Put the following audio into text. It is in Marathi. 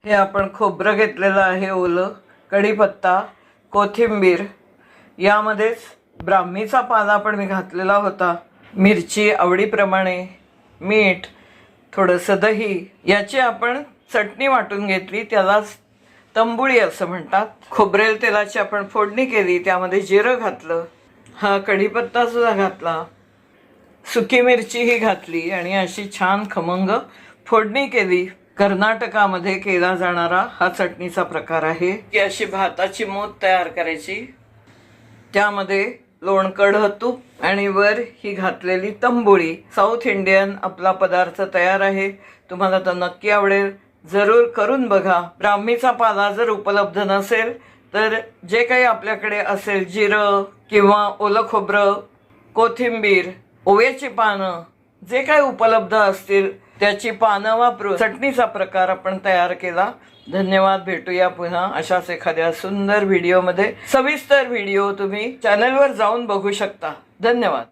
हे आपण खोबरं घेतलेलं आहे, ओलं कढीपत्ता, कोथिंबीर, यामध्येच ब्राह्मीचा पाला पण मी घातलेला होता, मिरची आवडीप्रमाणे, मीठ, थोडंसं दही, याची आपण चटणी वाटून घेतली, त्यालाच तंबुळी असं म्हणतात। खोबरेल तेलाची आपण फोडणी केली, त्यामध्ये जिरं घातलं, हा कढीपत्ता सुद्धा घातला, सुकी मिरचीही घातली आणि अशी छान खमंग फोडणी केली। कर्नाटकामध्ये केला जाणारा हा चटणीचा प्रकार आहे की अशी भाताची मूठ तयार करायची, त्यामध्ये लोणकढं तूप आणि वर ही घातलेली तंबुळी। साऊथ इंडियन आपला पदार्थ तयार आहे, तुम्हाला तर नक्की आवडेल, जरूर करून बघा। ब्राह्मीचा पाला जर उपलब्ध नसेल तर जे काही आपल्याकडे असेल, जिरं किंवा ओलं खोबरं, कोथिंबीर, ओव्याची पानं, जे काही उपलब्ध असतील त्याची पानं वापरून चटणीचा प्रकार आपण तयार केला। धन्यवाद, भेटूया पुन्हा अशाच एखाद्या सुंदर व्हिडिओमध्ये। सविस्तर व्हिडिओ तुम्ही चॅनलवर जाऊन बघू शकता। धन्यवाद।